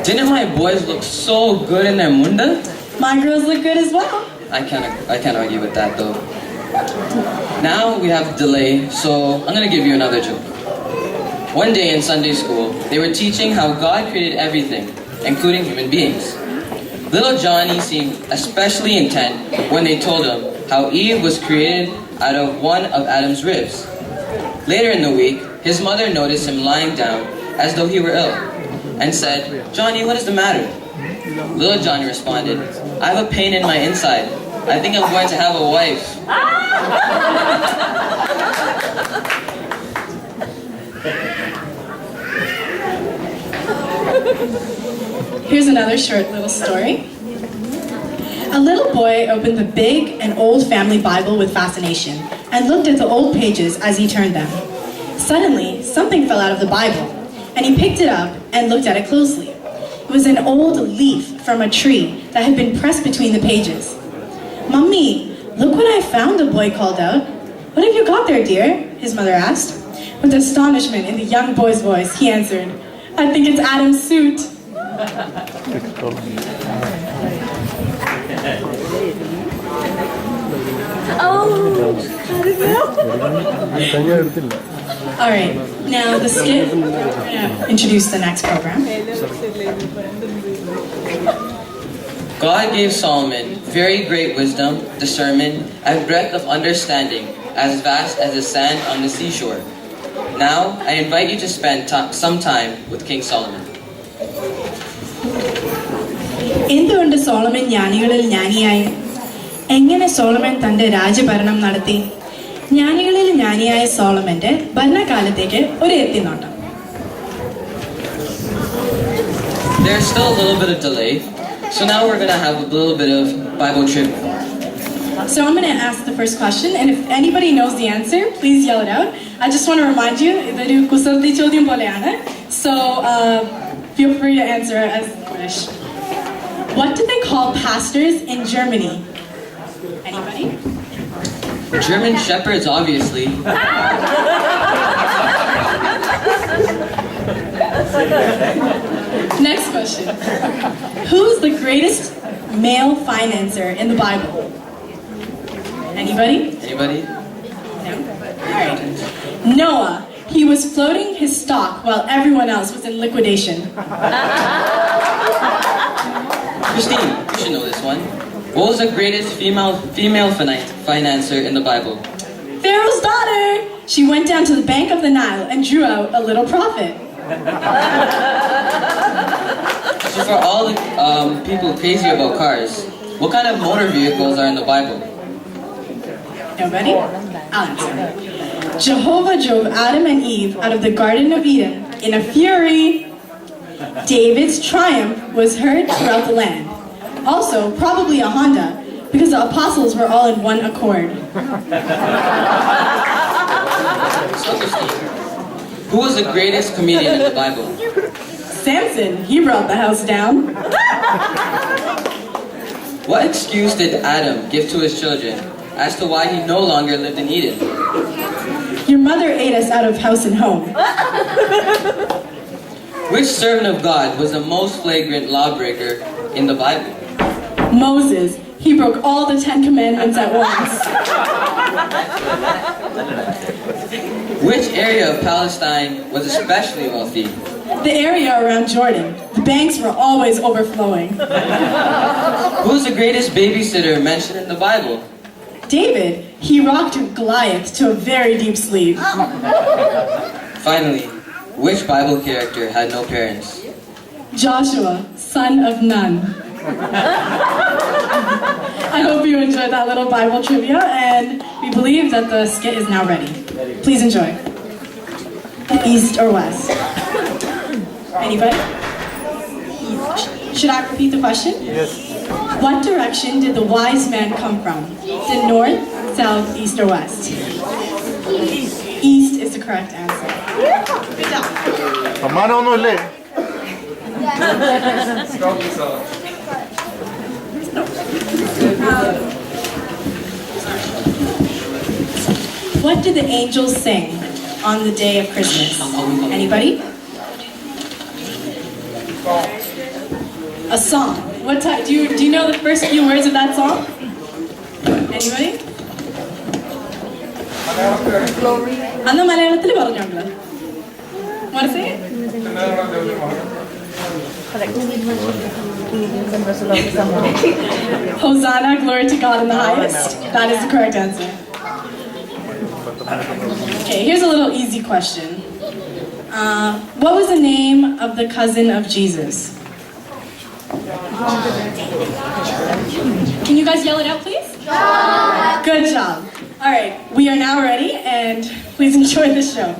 Didn't my boys look so good in their munda? My girls look good as well. I can't argue with that though. Now we have delay, so I'm gonna give you another joke. One day in Sunday school, they were teaching how God created everything, including human beings. Little Johnny seemed especially intent when they told him how Eve was created out of one of Adam's ribs. Later in the week, his mother noticed him lying down as though he were ill, and said, "Johnny, what is the matter?" Little Johnny responded, "I have a pain in my inside. I think I'm going to have a wife." Here's another short little story. A little boy opened the big and old family Bible with fascination and looked at the old pages as he turned them. Suddenly, something fell out of the Bible, and he picked it up and looked at it closely. It was an old leaf from a tree that had been pressed between the pages. "Mummy, look what I found," the boy called out. "What have you got there, dear?" his mother asked. With astonishment in the young boy's voice, he answered, "I think it's Adam's suit." All right, now the skit. Introduce the next program. God gave Solomon very great wisdom, discernment, and breadth of understanding, as vast as the sand on the seashore. Now, I invite you to spend some time with King Solomon. എന്തുകൊണ്ട് Solomon ജ്ഞാനികളിൽ ജ്ഞാനിയായി? എങ്ങനെ Solomon തന്റെ രാജഭരണം നടത്തി? ജ്ഞാനികളിൽ ജ്ഞാനിയായ സോളമന്റെ ഭരണകാലത്തേക്ക് ഒരു എത്തിനോട്ടം. There's still a little bit of delay, so now we're going to have a little bit of Bible trivia. So I'm going to ask the first question, and if anybody knows the answer, please yell it out. I just want to remind you, idoru kusaldi chodyam poleyanu, so feel free to answer as you wish. What do they call pastors in Germany? Anybody? German shepherds, obviously. Next question. Who's the greatest male financer in the Bible? Anybody? Anybody? No? Alright. Noah. He was floating his stock while everyone else was in liquidation. Christine, you should know this one. What was the greatest female financer in the Bible? Pharaoh's daughter! She went down to the bank of the Nile and drew out a little profit. So for all the people crazy about cars, what kind of motor vehicles are in the Bible? Nobody? I'll answer. Jehovah drove Adam and Eve out of the Garden of Eden in a fury. David's triumph was heard throughout the land. Also, probably a Honda, because the apostles were all in one accord. So Christine, who was the greatest comedian in the Bible? Samson, he brought the house down. What excuse did Adam give to his children as to why he no longer lived in Eden? Your mother ate us out of house and home. Which servant of God was the most flagrant lawbreaker in the Bible? Moses, he broke all the 10 commandments at once. Which area of Palestine was especially wealthy? The area around Jordan. The banks were always overflowing. Who's the greatest babysitter mentioned in the Bible? David, he rocked Goliath to a very deep sleep. Finally, which Bible character had no parents? Joshua, son of Nun. I hope you enjoyed that little Bible trivia, and we believe that the skit is now ready. Please enjoy. East or west? Anybody? Should I repeat the question? Yes. What direction did the wise man come from? The north, south, east, or west? East is the correct answer. Good job. സമ്മാനമൊന്നുമില്ലേ? What did the angels sing on the day of Christmas? Anybody? A song. What type? Do you know the first few words of that song? Anybody? അന്ന് മലയാളത്തിൽ പറഞ്ഞു ഞങ്ങള്. Want to say it? Hosanna, glory to God in the highest. That is the correct answer. Okay, here's a little easy question. What was the name of the cousin of Jesus? Can you guys yell it out, please? Good job. All right, we are now ready, and please enjoy the show.